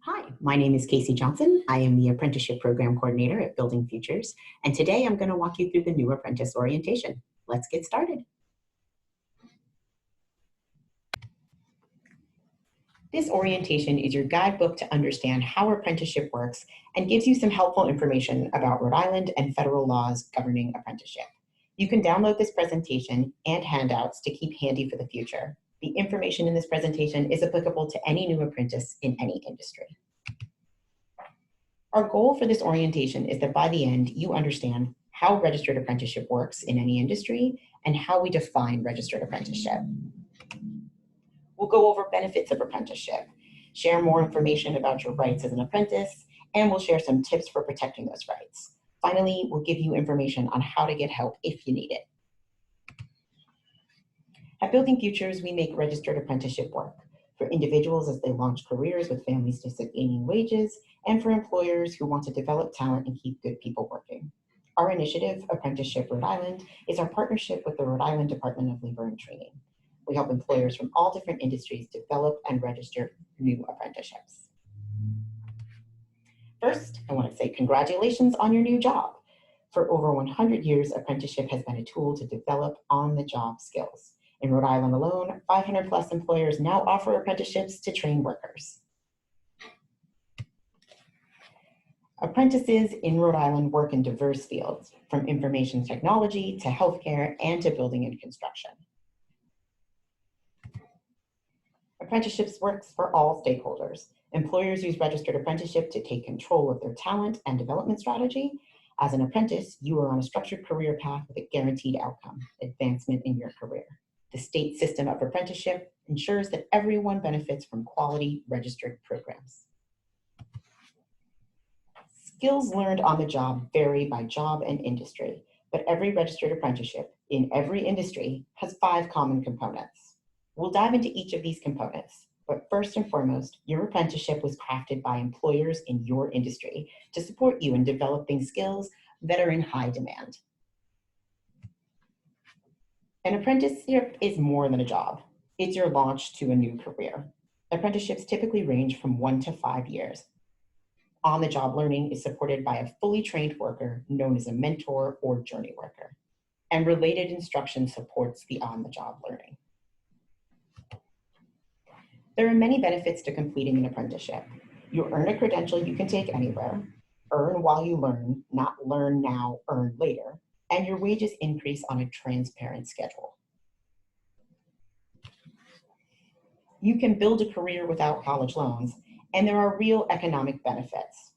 Hi, my name is Casey Johnson. I am the Apprenticeship Program Coordinator at Building Futures, and today I'm going to walk you through the new apprentice orientation. Let's get started. This orientation is your guidebook to understand how apprenticeship works and gives you some helpful information about Rhode Island and federal laws governing apprenticeship. You can download this presentation and handouts to keep handy for the future. The information in this presentation is applicable to any new apprentice in any industry. Our goal for this orientation is that by the end, you understand how registered apprenticeship works in any industry and how we define registered apprenticeship. We'll go over benefits of apprenticeship, share more information about your rights as an apprentice, and we'll share some tips for protecting those rights. Finally, we'll give you information on how to get help if you need it. At Building Futures, we make registered apprenticeship work for individuals as they launch careers with families sustaining wages, and for employers who want to develop talent and keep good people working. Our initiative, Apprenticeship Rhode Island, is our partnership with the Rhode Island Department of Labor and Training. We help employers from all different industries develop and register new apprenticeships. First, I want to say congratulations on your new job. For over 100 years, apprenticeship has been a tool to develop on-the-job skills. In Rhode Island alone, 500 plus employers now offer apprenticeships to train workers. Apprentices in Rhode Island work in diverse fields, from information technology to healthcare and to building and construction. Apprenticeships works for all stakeholders. Employers use registered apprenticeship to take control of their talent and development strategy. As an apprentice, you are on a structured career path with a guaranteed outcome, advancement in your career. The state system of apprenticeship ensures that everyone benefits from quality registered programs. Skills learned on the job vary by job and industry, but every registered apprenticeship in every industry has 5 common components. We'll dive into each of these components, but first and foremost, your apprenticeship was crafted by employers in your industry to support you in developing skills that are in high demand. An apprenticeship is more than a job. It's your launch to a new career. Apprenticeships typically range from 1 to 5 years. On-the-job learning is supported by a fully trained worker known as a mentor or journey worker, and related instruction supports the on-the-job learning. There are many benefits to completing an apprenticeship. You earn a credential you can take anywhere, earn while you learn, not learn now, earn later, and your wages increase on a transparent schedule. You can build a career without college loans, and there are real economic benefits.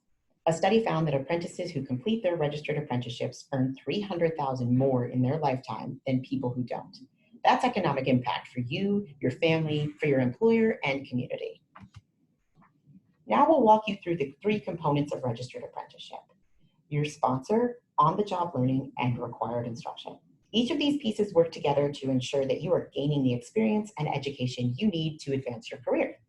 A study found that apprentices who complete their registered apprenticeships earn $300,000 more in their lifetime than people who don't. That's economic impact for you, your family, for your employer, and community. Now we'll walk you through the 3 components of registered apprenticeship: your sponsor, on-the-job learning, and required instruction. Each of these pieces work together to ensure that you are gaining the experience and education you need to advance your career.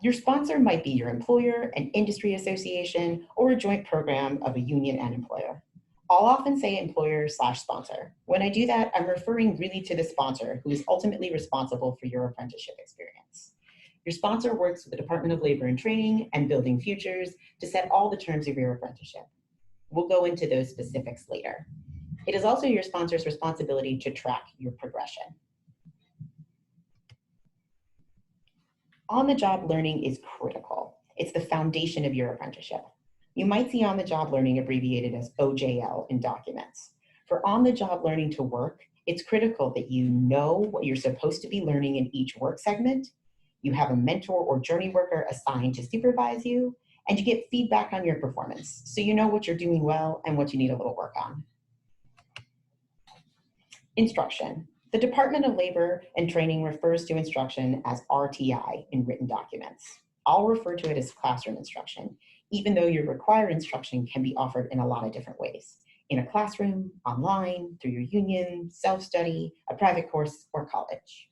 Your sponsor might be your employer, an industry association, or a joint program of a union and employer. I'll often say employer/sponsor. When I do that, I'm referring really to the sponsor who is ultimately responsible for your apprenticeship experience. Your sponsor works with the Department of Labor and Training and Building Futures to set all the terms of your apprenticeship. We'll go into those specifics later. It is also your sponsor's responsibility to track your progression. On-the-job learning is critical. It's the foundation of your apprenticeship. You might see on-the-job learning abbreviated as OJL in documents. For on-the-job learning to work, it's critical that you know what you're supposed to be learning in each work segment, you have a mentor or journey worker assigned to supervise you, and you get feedback on your performance, so you know what you're doing well and what you need a little work on. Instruction. The Department of Labor and Training refers to instruction as RTI in written documents. I'll refer to it as classroom instruction, even though your required instruction can be offered in a lot of different ways: in a classroom, online, through your union, self-study, a private course, or college.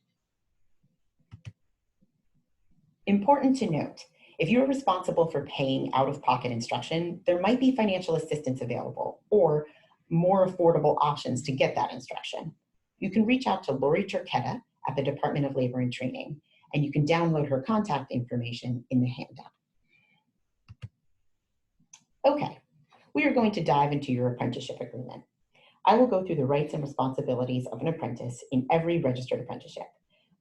Important to note, if you're responsible for paying out-of-pocket instruction, there might be financial assistance available or more affordable options to get that instruction. You can reach out to Lori Turquetta at the Department of Labor and Training, and you can download her contact information in the handout. Okay, we are going to dive into your apprenticeship agreement. I will go through the rights and responsibilities of an apprentice in every registered apprenticeship,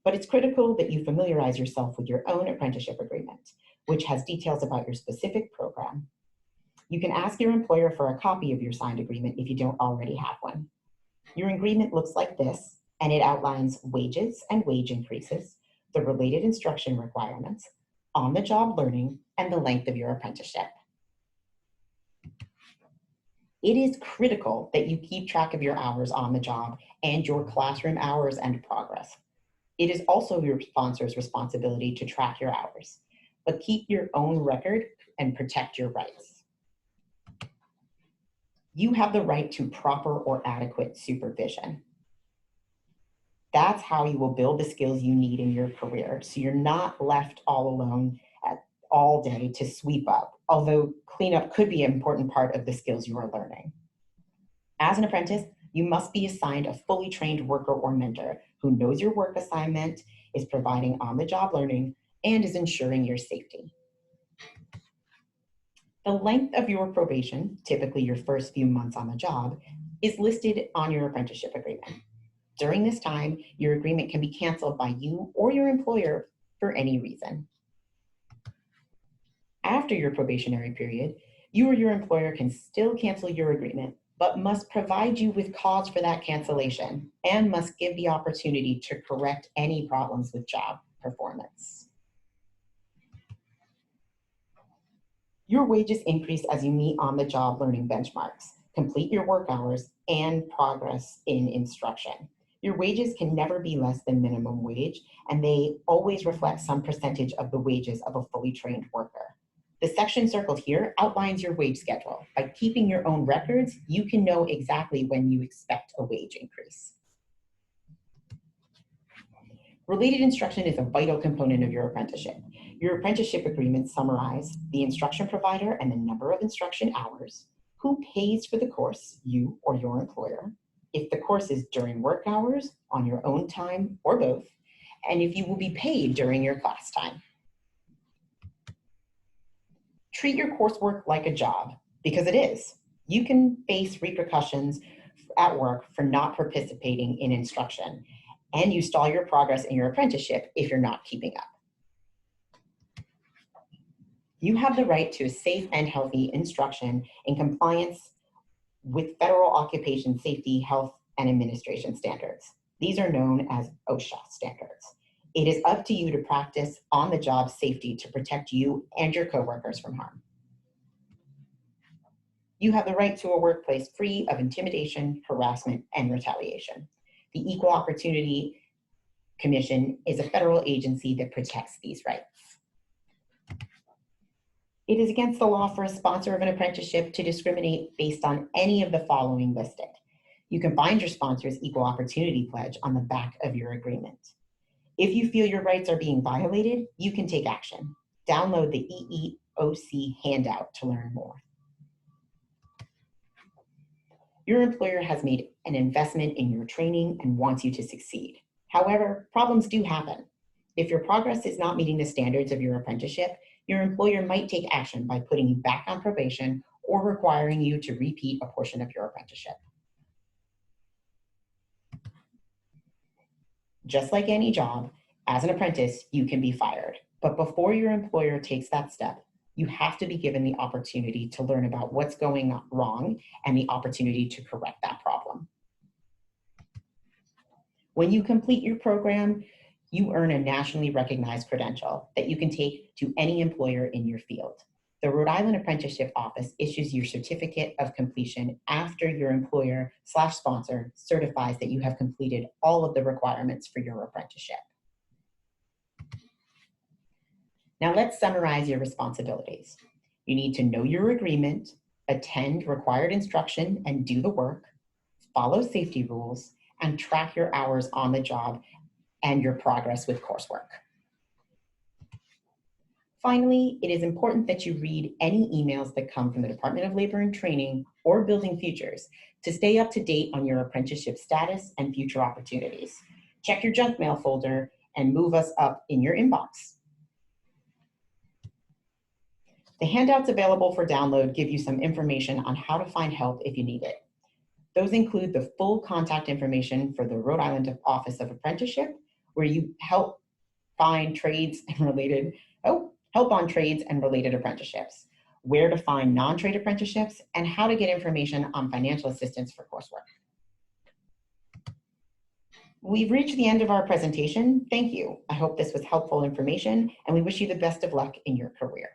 but it's critical that you familiarize yourself with your own apprenticeship agreement, which has details about your specific program. You can ask your employer for a copy of your signed agreement if you don't already have one. Your agreement looks like this, and it outlines wages and wage increases, the related instruction requirements, on-the-job learning, and the length of your apprenticeship. It is critical that you keep track of your hours on the job and your classroom hours and progress. It is also your sponsor's responsibility to track your hours, but keep your own record and protect your rights. You have the right to proper or adequate supervision. That's how you will build the skills you need in your career, so you're not left all alone all day to sweep up, although cleanup could be an important part of the skills you are learning. As an apprentice, you must be assigned a fully trained worker or mentor who knows your work assignment, is providing on-the-job learning, and is ensuring your safety. The length of your probation, typically your first few months on the job, is listed on your apprenticeship agreement. During this time, your agreement can be canceled by you or your employer for any reason. After your probationary period, you or your employer can still cancel your agreement, but must provide you with cause for that cancellation and must give the opportunity to correct any problems with job performance. Your wages increase as you meet on-the-job learning benchmarks, complete your work hours, and progress in instruction. Your wages can never be less than minimum wage, and they always reflect some percentage of the wages of a fully trained worker. The section circled here outlines your wage schedule. By keeping your own records, you can know exactly when you expect a wage increase. Related instruction is a vital component of your apprenticeship. Your apprenticeship agreements summarize the instruction provider and the number of instruction hours, who pays for the course, you or your employer, if the course is during work hours, on your own time, or both, and if you will be paid during your class time. Treat your coursework like a job, because it is. You can face repercussions at work for not participating in instruction, and you stall your progress in your apprenticeship if you're not keeping up. You have the right to a safe and healthy instruction in compliance with federal occupation safety, health, and administration standards. These are known as OSHA standards. It is up to you to practice on-the-job safety to protect you and your coworkers from harm. You have the right to a workplace free of intimidation, harassment, and retaliation. The Equal Opportunity Commission is a federal agency that protects these rights. It is against the law for a sponsor of an apprenticeship to discriminate based on any of the following listed. You can find your sponsor's Equal Opportunity Pledge on the back of your agreement. If you feel your rights are being violated, you can take action. Download the EEOC handout to learn more. Your employer has made an investment in your training and wants you to succeed. However, problems do happen. If your progress is not meeting the standards of your apprenticeship, your employer might take action by putting you back on probation or requiring you to repeat a portion of your apprenticeship. Just like any job, as an apprentice, you can be fired. But before your employer takes that step, you have to be given the opportunity to learn about what's going wrong and the opportunity to correct that problem. When you complete your program, you earn a nationally recognized credential that you can take to any employer in your field. The Rhode Island Apprenticeship Office issues your certificate of completion after your employer/sponsor certifies that you have completed all of the requirements for your apprenticeship. Now let's summarize your responsibilities. You need to know your agreement, attend required instruction and do the work, follow safety rules, and track your hours on the job and your progress with coursework. Finally, it is important that you read any emails that come from the Department of Labor and Training or Building Futures to stay up to date on your apprenticeship status and future opportunities. Check your junk mail folder and move us up in your inbox. The handouts available for download give you some information on how to find help if you need it. Those include the full contact information for the Rhode Island Office of Apprenticeship, where you help find trades and related, help on trades and related apprenticeships, where to find non-trade apprenticeships, and how to get information on financial assistance for coursework. We've reached the end of our presentation. Thank you. I hope this was helpful information, and we wish you the best of luck in your career.